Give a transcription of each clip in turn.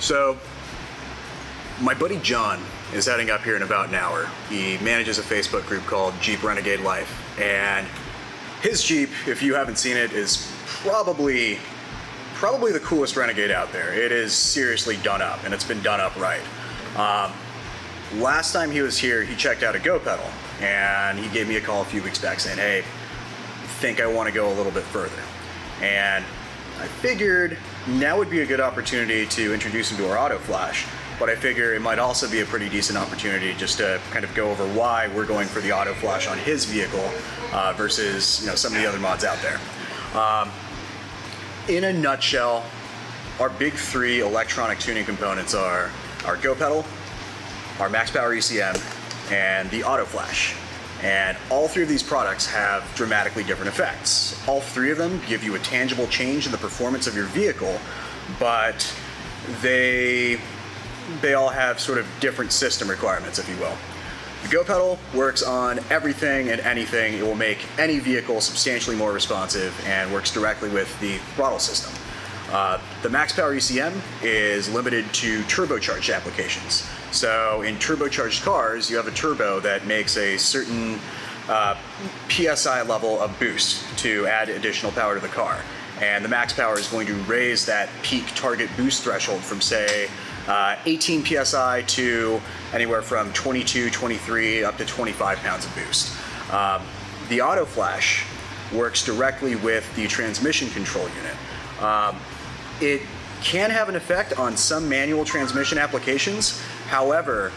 So, my buddy John is heading up here in about an hour. He manages a Facebook group called Jeep Renegade Life, and his Jeep, if you haven't seen it, is probably the coolest Renegade out there. It is seriously done up, and it's been done up right. Last time he was here, he checked out a Go pedal, and he gave me a call a few weeks back saying, hey, I think I want to go a little bit further. And I figured now would be a good opportunity to introduce him to our AutoFlash, but I figure it might also be a pretty decent opportunity just to kind of go over why we're going for the AutoFlash on his vehicle versus some of the other mods out there. In a nutshell, our big three electronic tuning components are our Go pedal, our Max Power ECM, and the AutoFlash. And all three of these products have dramatically different effects. All three of them give you a tangible change in the performance of your vehicle, but they all have sort of different system requirements, if you will. The Go pedal works on everything and anything. It will make any vehicle substantially more responsive and works directly with the throttle system. The Max Power ECM is limited to turbocharged applications. So in turbocharged cars, you have a turbo that makes a certain PSI level of boost to add additional power to the car. And the Max Power is going to raise that peak target boost threshold from, say, 18 PSI to anywhere from 22, 23, up to 25 pounds of boost. The AutoFlash works directly with the transmission control unit. It can have an effect on some manual transmission applications. However,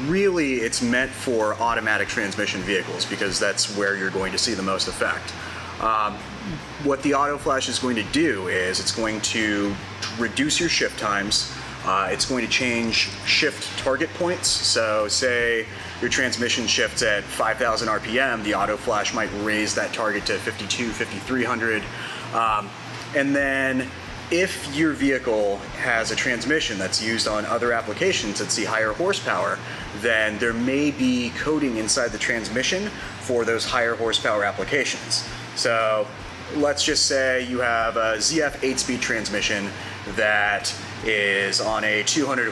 really it's meant for automatic transmission vehicles because that's where you're going to see the most effect. What the AutoFlash is going to do is it's going to reduce your shift times. It's going to change shift target points. So say your transmission shifts at 5,000 RPM, the AutoFlash might raise that target to 52, 5,300. And then if your vehicle has a transmission that's used on other applications that see higher horsepower, then there may be coding inside the transmission for those higher horsepower applications. So let's just say you have a ZF 8-speed transmission that is on a 200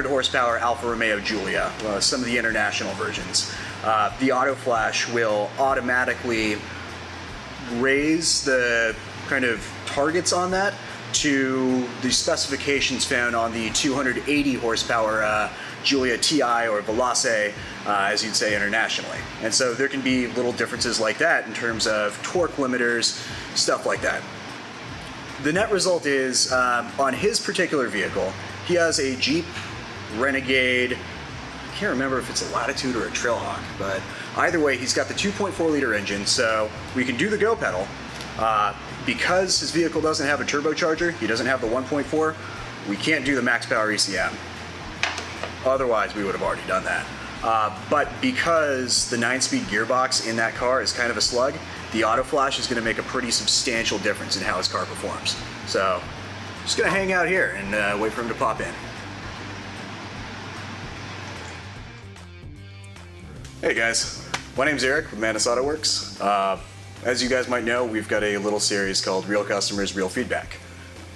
horsepower Alfa Romeo Giulia, some of the international versions. The AutoFlash will automatically raise the kind of targets on that to the specifications found on the 280 horsepower Giulia TI or Veloce, as you'd say internationally. And so there can be little differences like that in terms of torque limiters, stuff like that. The net result is, on his particular vehicle, he has a Jeep Renegade, I can't remember if it's a Latitude or a Trailhawk, but either way, he's got the 2.4 liter engine, so we can do the Go pedal. Because his vehicle doesn't have a turbocharger, he doesn't have the 1.4, we can't do the Max Power ECM. Otherwise, we would have already done that. But because the 9-speed gearbox in that car is kind of a slug, the AutoFlash is going to make a pretty substantial difference in how his car performs. So, just going to hang out here and wait for him to pop in. Hey guys, my name's Eric with MADNESS Autoworks. As you guys might know, we've got a little series called Real Customers, Real Feedback.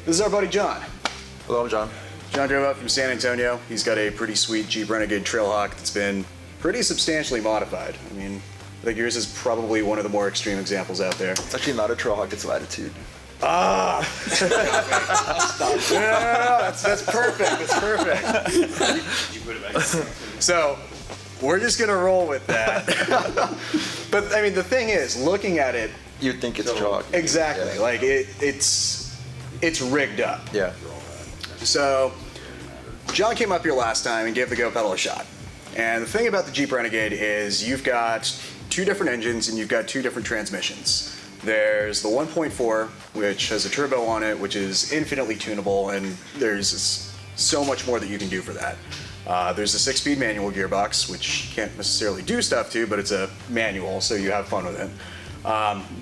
This is our buddy John. Hello, I'm John. John drove up from San Antonio. He's got a pretty sweet Jeep Renegade Trailhawk that's been pretty substantially modified. I mean, I think yours is probably one of the more extreme examples out there. It's actually not a Trailhawk, it's Latitude. Ah! No, that's perfect, that's perfect. You put it back. So, we're just gonna roll with that. But I mean, the thing is, looking at it, You'd think it's Trailhawk. Exactly, Yeah. like it's rigged up. Yeah. So, John came up here last time and gave the Go pedal a shot. And the thing about the Jeep Renegade is you've got two different engines and you've got two different transmissions. There's the 1.4, which has a turbo on it, which is infinitely tunable, and there's so much more that you can do for that. There's the 6-speed manual gearbox, which you can't necessarily do stuff to, but it's a manual, so you have fun with it.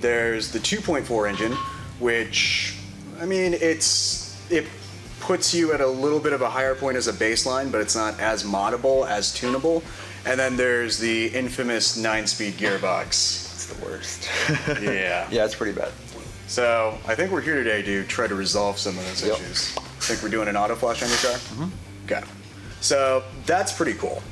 There's the 2.4 engine, which, I mean, it puts you at a little bit of a higher point as a baseline, but it's not as moddable, as tunable. And then there's the infamous 9-speed gearbox. It's the worst. Yeah. Yeah, it's pretty bad. So I think we're here today to try to resolve some of those issues. think we're doing an auto flash on your car? Mm-hmm. Okay. So that's pretty cool.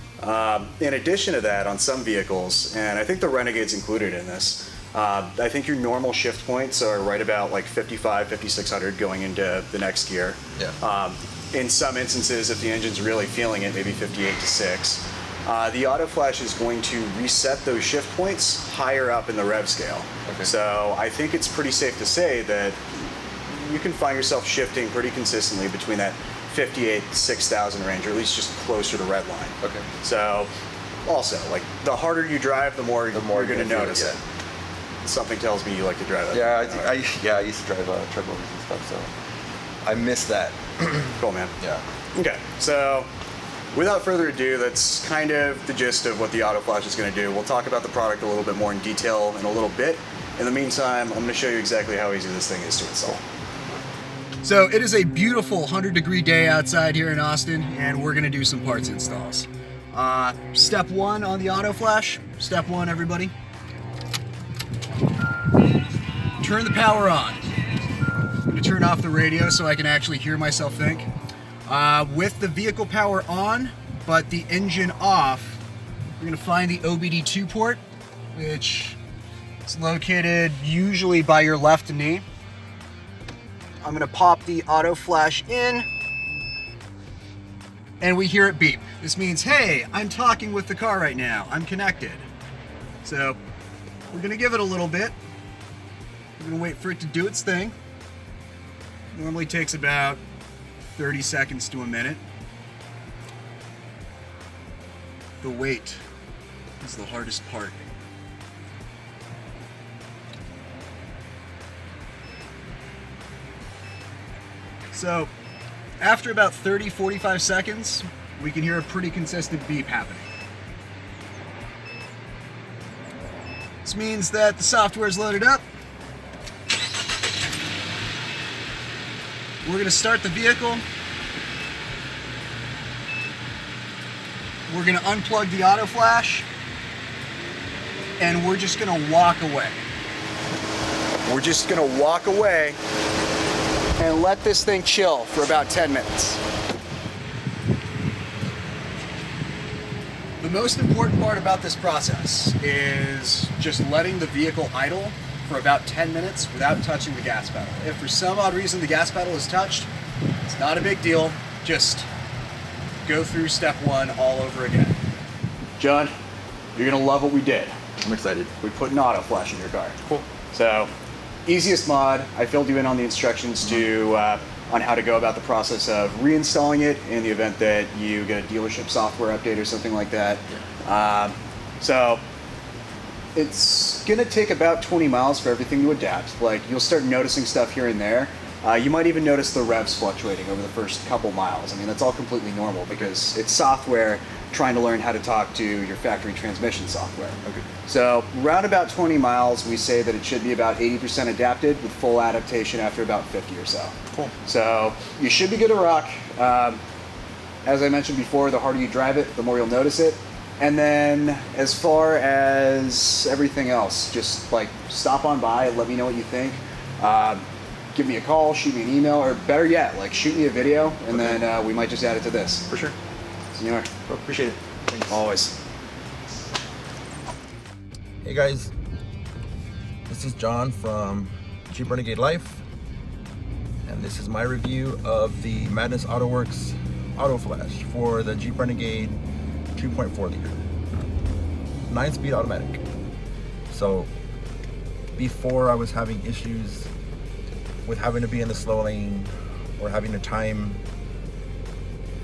In addition to that, on some vehicles, and I think the Renegade's included in this, I think your normal shift points are right about like 55, 5600 going into the next gear. Yeah. In some instances, if the engine's really feeling it, maybe 58 to 6. The AutoFlash is going to reset those shift points higher up in the rev scale. Okay. So I think it's pretty safe to say that you can find yourself shifting pretty consistently between that 58 to 6000 range, or at least just closer to red line. Okay. So also, like, the harder you drive, the more you're going to notice it. Something tells me you like to drive it. Yeah, I used to drive truck motors and stuff, so I miss that. Cool, man. Yeah. Okay, so without further ado, that's kind of the gist of what the AutoFlash is going to do. We'll talk about the product a little bit more in detail in a little bit. In the meantime, I'm going to show you exactly how easy this thing is to install. So it is a beautiful 100-degree day outside here in Austin, and we're going to do some parts installs. Step one on the AutoFlash. Step one, everybody. Turn the power on. I'm going to turn off the radio so I can actually hear myself think. With the vehicle power on, but the engine off, we're going to find the OBD2 port, which is located usually by your left knee. I'm going to pop the AutoFlash in, and we hear it beep. This means, hey, I'm talking with the car right now. I'm connected. So we're going to give it a little bit. We're going to wait for it to do its thing. Normally takes about 30 seconds to a minute. The wait is the hardest part. So after about 30-45 seconds, we can hear a pretty consistent beep happening. This means that the software is loaded up. We're going to start the vehicle. We're going to unplug the AutoFlash, and we're just going to walk away. We're just going to walk away and let this thing chill for about 10 minutes. The most important part about this process is just letting the vehicle idle for about 10 minutes without touching the gas pedal. If for some odd reason the gas pedal is touched, it's not a big deal. Just go through step one all over again. John, you're gonna love what we did. I'm excited. We put an AutoFlash in your car. Cool. So, easiest mod. I filled you in on the instructions on how to go about the process of reinstalling it in the event that you get a dealership software update or something like that. Yeah. So it's gonna take about 20 miles for everything to adapt. Like, you'll start noticing stuff here and there. You might even notice the revs fluctuating over the first couple miles. I mean, that's all completely normal because it's software trying to learn how to talk to your factory transmission software. Okay. So around about 20 miles, we say that it should be about 80% adapted with full adaptation after about 50 or so. Cool. So you should be good to rock. As I mentioned before, the harder you drive it, the more you'll notice it. And then as far as everything else, just like stop on by, let me know what you think. Give me a call, shoot me an email, or better yet, like shoot me a video, and then we might just add it to this. For sure. Senor. Well, appreciate it. Thanks. Always. Hey guys, this is John from Jeep Renegade Life, and this is my review of the MADNESS Autoworks AutoFlash for the Jeep Renegade 2.4 liter 9-speed automatic. So before I was having issues with having to be in the slow lane or having to time,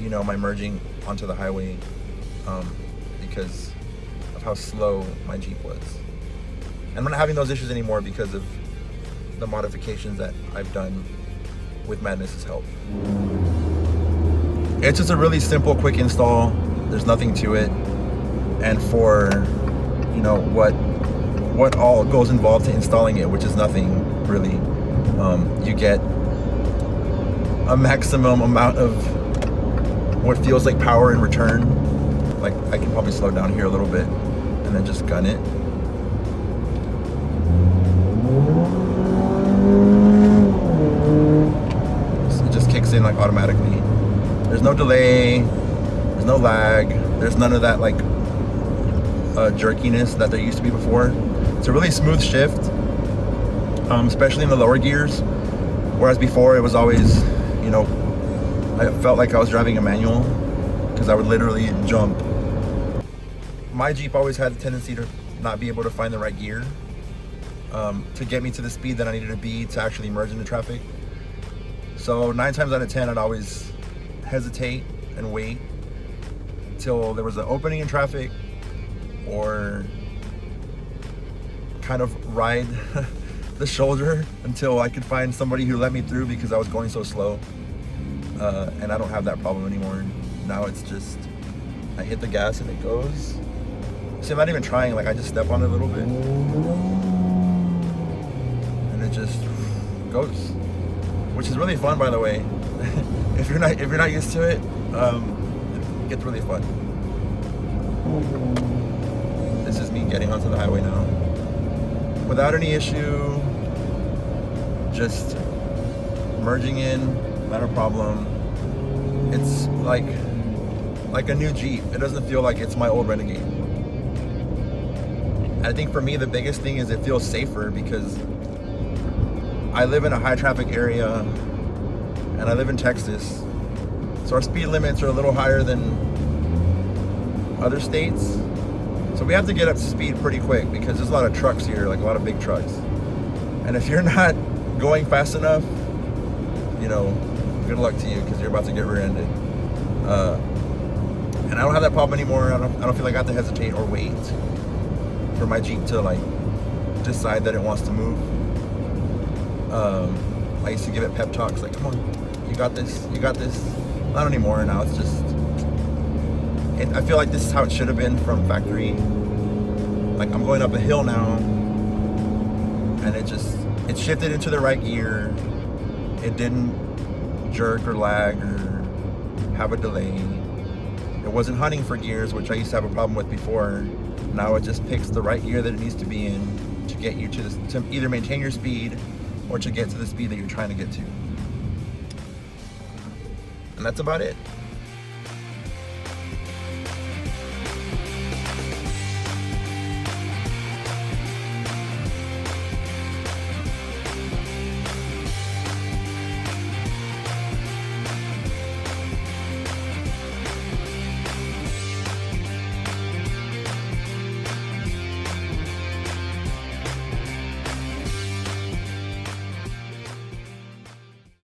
you know, my merging onto the highway because of how slow my Jeep was. And I'm not having those issues anymore because of the modifications that I've done with MADNESS's help. It's just a really simple, quick install. There's nothing to it. And for, you know, what all goes involved to installing it, which is nothing really, you get a maximum amount of what feels like power in return. Like, I can probably slow down here a little bit and then just gun it. So it just kicks kicks in like automatically. There's no delay, there's no lag, there's none of that like jerkiness that there used to be before. It's a really smooth shift, especially in the lower gears, whereas before it was always, you know, I felt like I was driving a manual because I would literally jump. My Jeep always had the tendency to not be able to find the right gear to get me to the speed that I needed to be to actually merge into traffic. So 9 times out of 10, I'd always hesitate and wait till there was an opening in traffic, or kind of ride the shoulder until I could find somebody who let me through because I was going so slow. And I don't have that problem anymore. Now it's just, I hit the gas and it goes. See, I'm not even trying, like I just step on it a little bit. And it just goes. Which is really fun, by the way. if you're not used to it, it gets really fun. This is me getting onto the highway now. Without any issue, just merging in, not a problem. It's like a new Jeep. It doesn't feel like it's my old Renegade. I think for me the biggest thing is it feels safer because I live in a high traffic area and I live in Texas. So our speed limits are a little higher than other states. So we have to get up to speed pretty quick because there's a lot of trucks here, like a lot of big trucks. And if you're not going fast enough, you know, good luck to you because you're about to get rear-ended. And I don't have that problem anymore. I don't feel like I have to hesitate or wait for my Jeep to like decide that it wants to move. I used to give it pep talks like, come on, you got this, you got this. Not anymore. Now it's just, I feel like this is how it should have been from factory. Like I'm going up a hill now and it shifted into the right gear. It didn't jerk or lag or have a delay. It wasn't hunting for gears, which I used to have a problem with before. Now it just picks the right gear that it needs to be in to get you to either maintain your speed or to get to the speed that you're trying to get to. And that's about it.